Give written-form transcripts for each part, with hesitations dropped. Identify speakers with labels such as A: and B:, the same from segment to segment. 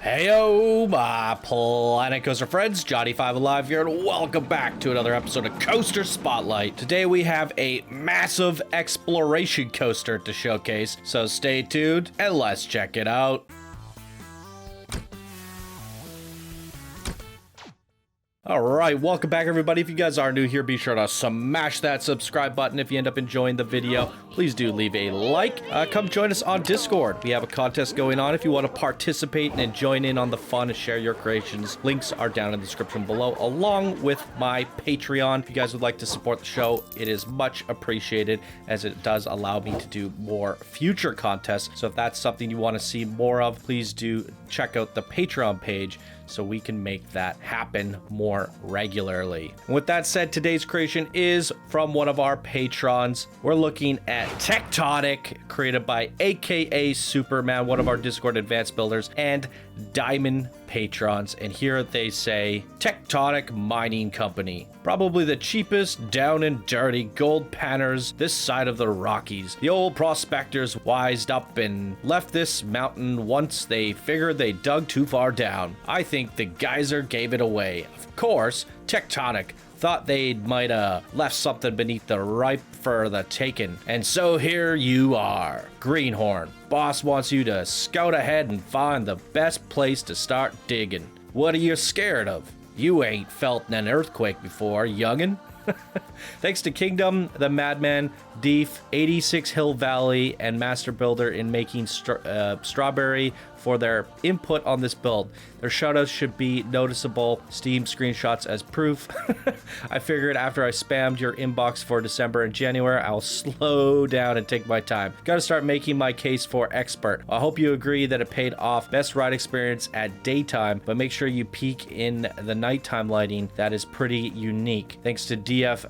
A: Heyo, my Planet Coaster friends, Johnny5 Alive here, and welcome back to another episode of Coaster Spotlight. Today we have a massive exploration coaster to showcase, so stay tuned and let's check it out. Alright, welcome back everybody. If you guys are new here, be sure to smash that subscribe button. If you end up enjoying the video, please do leave a like. Come join us on Discord. We have a contest going on if you want to participate and join in on the fun and share your creations. Links are down in the description below, along with my Patreon. If you guys would like to support the show, it is much appreciated as it does allow me to do more future contests. So if that's something you want to see more of, please do check out the Patreon page so we can make that happen more regularly. And with that said, today's creation is from one of our patrons. We're looking at TECTONIC, created by akaSUPERMAN, one of our Discord advanced builders, and Diamond patrons. And here they say, TECTONIC Mining Company. Probably the cheapest, down and dirty gold panners this side of the Rockies. The old prospectors wised up and left this mountain once they figured they dug too far down. I think the geyser gave it away. Of course, TECTONIC thought they might have left something beneath the ripe for the taking. And so here you are. Greenhorn. Boss wants you to scout ahead and find the best place to start digging. What are you scared of? You ain't felt an earthquake before, youngin'. Thanks to Kingdom, the Madman, Deef, 86 Hill Valley, and Master Builder in making Strawberry for their input on this build. Their shoutouts should be noticeable. Steam screenshots as proof. I figured after I spammed your inbox for December and January, I'll slow down and take my time. Gotta start making my case for expert. I hope you agree that it paid off. Best ride experience at daytime, but make sure you peek in the nighttime lighting. That is pretty unique. Thanks to DF,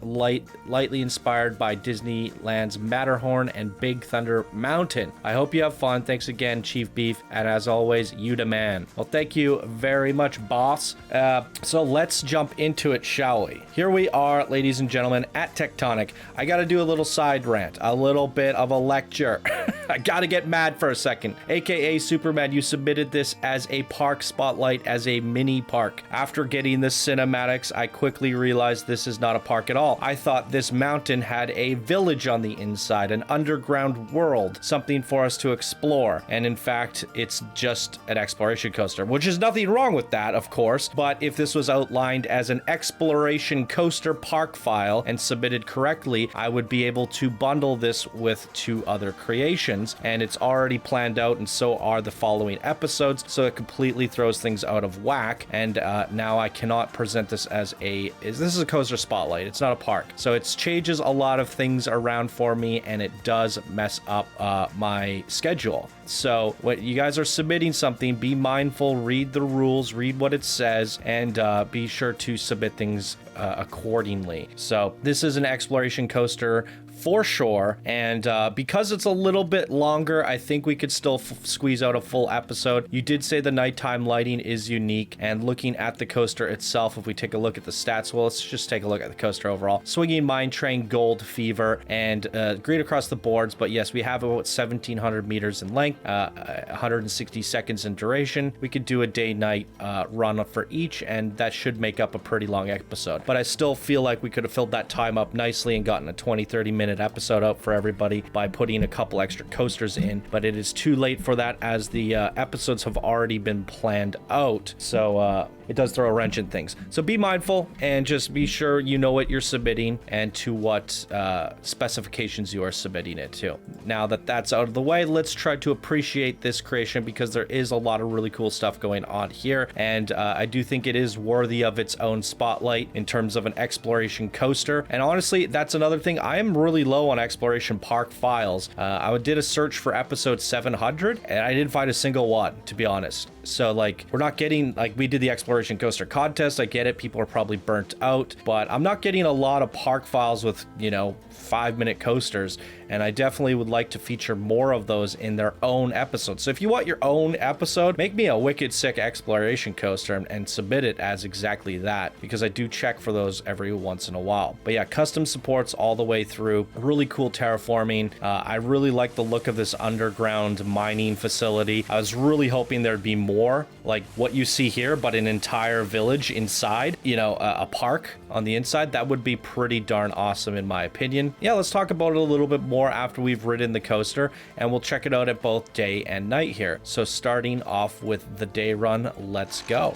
A: lightly inspired by Disneyland's Matterhorn and Big Thunder Mountain. I hope you have fun. Thanks again, Chief Beef, and as always, you the man. Well, thank you very much, boss. So let's jump into it, shall we? Here we are, ladies and gentlemen, at TECTONIC. I gotta do a little side rant, a little bit of a lecture. I gotta get mad for a second. akaSUPERMAN, you submitted this as a park spotlight, as a mini park. After getting the cinematics, I quickly realized this is not a park at all. I thought this mountain had a village on the inside, an underground world, something for us to explore. And in fact, it's just an exploration coaster, which is nothing wrong with that, of course. But if this was outlined as an exploration coaster park file and submitted correctly, I would be able to bundle this with 2 other creations. And it's already planned out, and so are the following episodes. So it completely throws things out of whack. And now I cannot present this as this is a coaster spotlight. It's not a park. So it changes a lot of things around for me, and it does mess up my schedule. So when you guys are submitting something, be mindful, read the rules, read what it says, and be sure to submit things accordingly. So this is an exploration coaster for sure, and because it's a little bit longer, I think we could still squeeze out a full episode. You did say the nighttime lighting is unique, and looking at the coaster itself, if we take a look at the stats, well, let's just take a look at the coaster overall. Swinging Mine Train, Gold Fever, and great across the boards, but yes, we have about 1,700 meters in length, 160 seconds in duration. We could do a day-night run for each, and that should make up a pretty long episode. But I still feel like we could have filled that time up nicely and gotten a 20-30 minute episode out for everybody by putting a couple extra coasters in, but it is too late for that as the episodes have already been planned out. So it does throw a wrench in things. So be mindful and just be sure you know what you're submitting and to what specifications you are submitting it to. Now that that's out of the way, let's try to appreciate this creation because there is a lot of really cool stuff going on here, and I do think it is worthy of its own spotlight in terms of an exploration coaster. And honestly, that's another thing. I am really low on exploration park files. I did a search for episode 700 and I didn't find a single one, to be honest. So like, we're not getting, like, we did the exploration coaster contest. I get it. People are probably burnt out, but I'm not getting a lot of park files with, you know, 5-minute coasters. and I definitely would like to feature more of those in their own episode. So if you want your own episode, make me a wicked sick exploration coaster and submit it as exactly that, because I do check for those every once in a while. But yeah, custom supports all the way through. Really cool terraforming. I really like the look of this underground mining facility. I was really hoping there'd be more like what you see here, but an entire village inside, you know, a park on the inside. That would be pretty darn awesome in my opinion. Yeah, let's talk about it a little bit more after we've ridden the coaster, and we'll check it out at both day and night here. So starting off with the day run, let's go.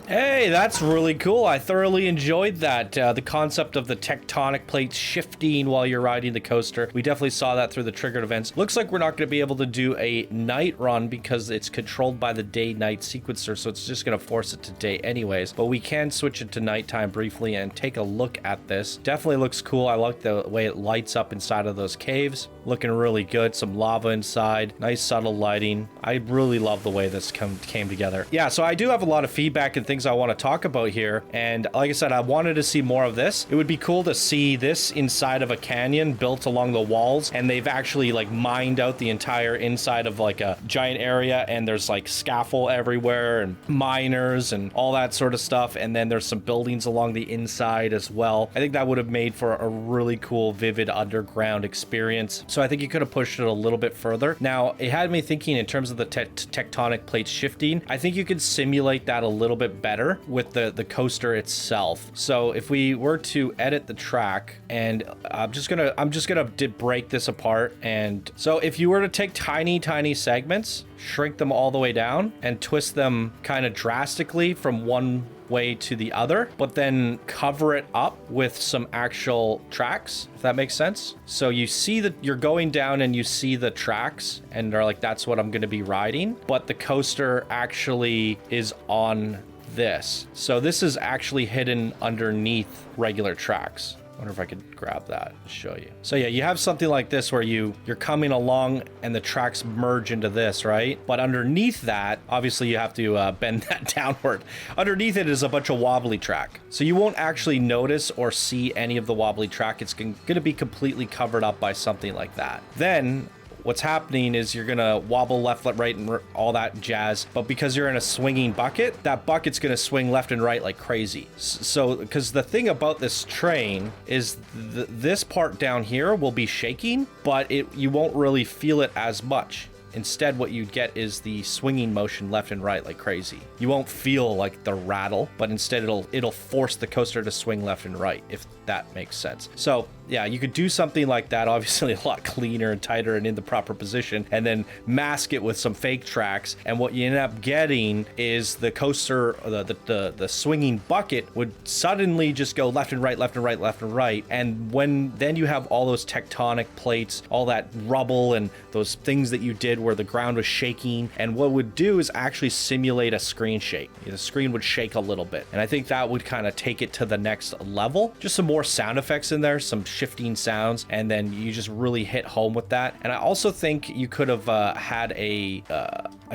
A: Hey, that's really cool. I thoroughly enjoyed that. The concept of the tectonic plates shifting while you're riding the coaster. We definitely saw that through the triggered events. Looks like we're not going to be able to do a night run because it's controlled by the day-night sequencer, so it's just going to force it to day anyways. But we can switch it to nighttime briefly and take a look at this. Definitely looks cool. I like the way it lights up inside of those caves. Looking really good. Some lava inside. Nice subtle lighting. I really love the way this came together. Yeah, so I do have a lot of feedback and things I want to talk about here, and like I said, I wanted to see more of this. It would be cool to see this inside of a canyon built along the walls, and they've actually like mined out the entire inside of like a giant area, and there's like scaffold everywhere and miners and all that sort of stuff, and then there's some buildings along the inside as well. I think that would have made for a really cool vivid underground experience, so I think you could have pushed it a little bit further. Now it had me thinking in terms of the tectonic plates shifting. I think you could simulate that a little bit better with the coaster itself. So if we were to edit the track, and I'm just gonna break this apart, and so if you were to take tiny segments, shrink them all the way down and twist them kind of drastically from one way to the other, but then cover it up with some actual tracks, if that makes sense. So you see that you're going down and you see the tracks and they're like, that's what I'm going to be riding, but the coaster actually is on this. So this is actually hidden underneath regular tracks. wonder if I could grab that and show you. So yeah, you have something like this where you're coming along and the tracks merge into this, right? But underneath that, obviously you have to bend that downward. Underneath it is a bunch of wobbly track. So you won't actually notice or see any of the wobbly track. It's going to be completely covered up by something like that. Then what's happening is you're gonna wobble left, right, and all that jazz. But because you're in a swinging bucket, that bucket's gonna swing left and right like crazy. So, because the thing about this train is this part down here will be shaking, but you won't really feel it as much. Instead, what you'd get is the swinging motion left and right like crazy. You won't feel like the rattle, but instead it'll force the coaster to swing left and right, if that makes sense. So yeah, you could do something like that, obviously a lot cleaner and tighter and in the proper position, and then mask it with some fake tracks. And what you end up getting is the coaster, the swinging bucket would suddenly just go left and right, left and right, left and right. And then you have all those tectonic plates, all that rubble and those things that you did where the ground was shaking. And what it would do is actually simulate a screen shake. The screen would shake a little bit. And I think that would kind of take it to the next level. Just some more sound effects in there, some shifting sounds, and then you just really hit home with that. And I also think you could have had a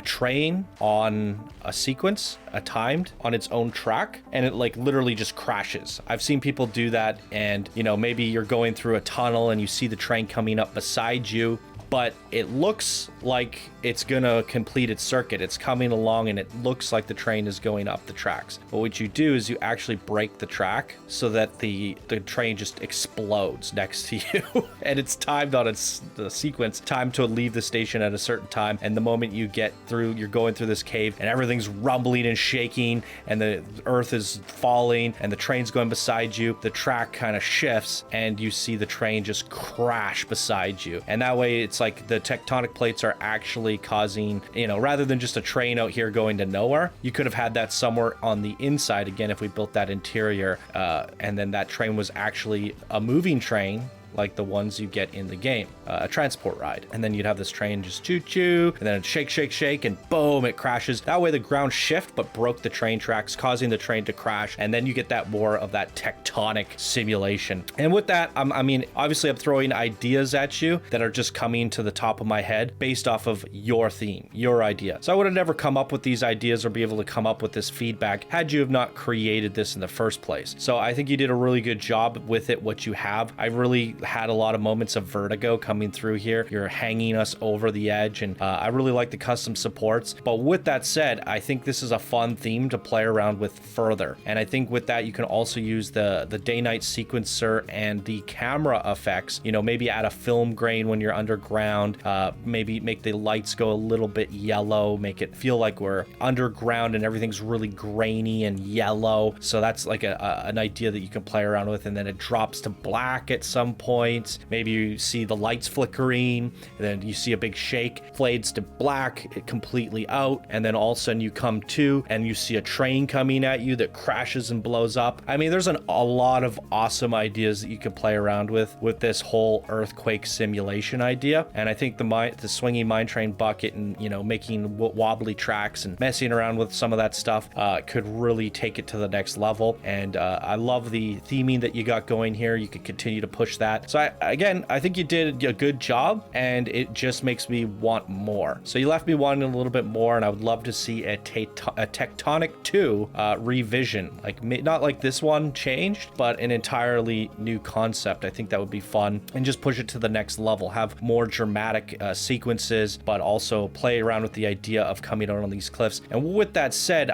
A: train on a sequence, timed on its own track, and it like literally just crashes. I've seen people do that, and you know, maybe you're going through a tunnel and you see the train coming up beside you, but it looks like it's gonna complete its circuit. It's coming along and it looks like the train is going up the tracks. But what you do is you actually break the track so that the train just explodes next to you. And it's timed on the sequence, time to leave the station at a certain time. And the moment you get through, you're going through this cave and everything's rumbling and shaking and the earth is falling and the train's going beside you, the track kind of shifts and you see the train just crash beside you. And that way it's like the tectonic plates are actually causing, you know, rather than just a train out here going to nowhere, you could have had that somewhere on the inside. Again, if we built that interior and then that train was actually a moving train, like the ones you get in the game, a transport ride. And then you'd have this train just choo-choo, and then it'd shake, shake, shake, and boom, it crashes. That way the ground shift, but broke the train tracks, causing the train to crash. And then you get that more of that tectonic simulation. And with that, I mean, obviously I'm throwing ideas at you that are just coming to the top of my head based off of your theme, your idea. So I would have never come up with these ideas or be able to come up with this feedback had you have not created this in the first place. So I think you did a really good job with it, what you have. I really had a lot of moments of vertigo coming through here. You're hanging us over the edge, and I really like the custom supports. But with that said, I think this is a fun theme to play around with further. And I think with that, you can also use the day-night sequencer and the camera effects, you know, maybe add a film grain when you're underground, maybe make the lights go a little bit yellow, make it feel like we're underground and everything's really grainy and yellow. So that's like an idea that you can play around with. And then it drops to black at some point. Maybe you see the lights flickering, and then you see a big shake, fades to black, it completely out, and then all of a sudden you come to and you see a train coming at you that crashes and blows up. I mean, there's a lot of awesome ideas that you can play around with this whole earthquake simulation idea. And I think the swinging mine train bucket and, you know, making wobbly tracks and messing around with some of that stuff could really take it to the next level. And I love the theming that you got going here. You could continue to push that. So I think you did a good job, and it just makes me want more. So you left me wanting a little bit more, and I would love to see a Tectonic 2 revision, like not like this one changed, but an entirely new concept. I think that would be fun, and just push it to the next level. Have more dramatic sequences, but also play around with the idea of coming out on these cliffs. And with that said,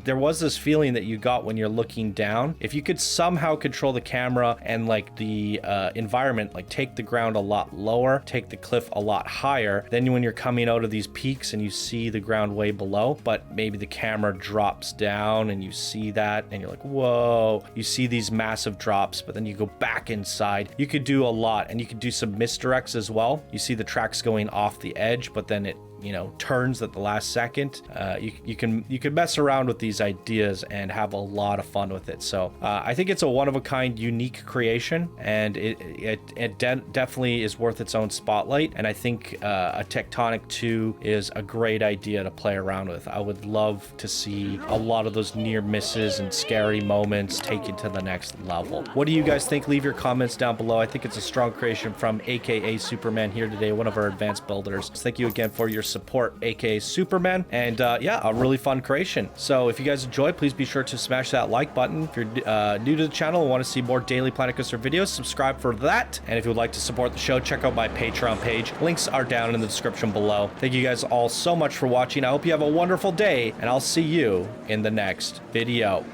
A: there was this feeling that you got when you're looking down. If you could somehow control the camera and like the environment, like take the ground a lot lower, take the cliff a lot higher, then when you're coming out of these peaks and you see the ground way below, but maybe the camera drops down and you see that and you're like, whoa, you see these massive drops, but then you go back inside. You could do a lot, and you could do some misdirects as well. You see the tracks going off the edge, but then it you know, turns at the last second. You can mess around with these ideas and have a lot of fun with it. So I think it's a one-of-a-kind, unique creation, and it definitely is worth its own spotlight. And I think a Tectonic 2 is a great idea to play around with. I would love to see a lot of those near misses and scary moments taken to the next level. What do you guys think? Leave your comments down below. I think it's a strong creation from akaSUPERMAN here today, one of our advanced builders. So thank you again for your support, akaSUPERMAN, and yeah, a really fun creation. So if you guys enjoyed, please be sure to smash that like button. If you're new to the channel and want to see more daily Planet Coaster videos, subscribe for that. And if you would like to support the show, check out my Patreon page. Links are down in the description below. Thank you guys all so much for watching. I hope you have a wonderful day, and I'll see you in the next video.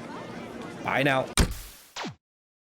A: Bye now.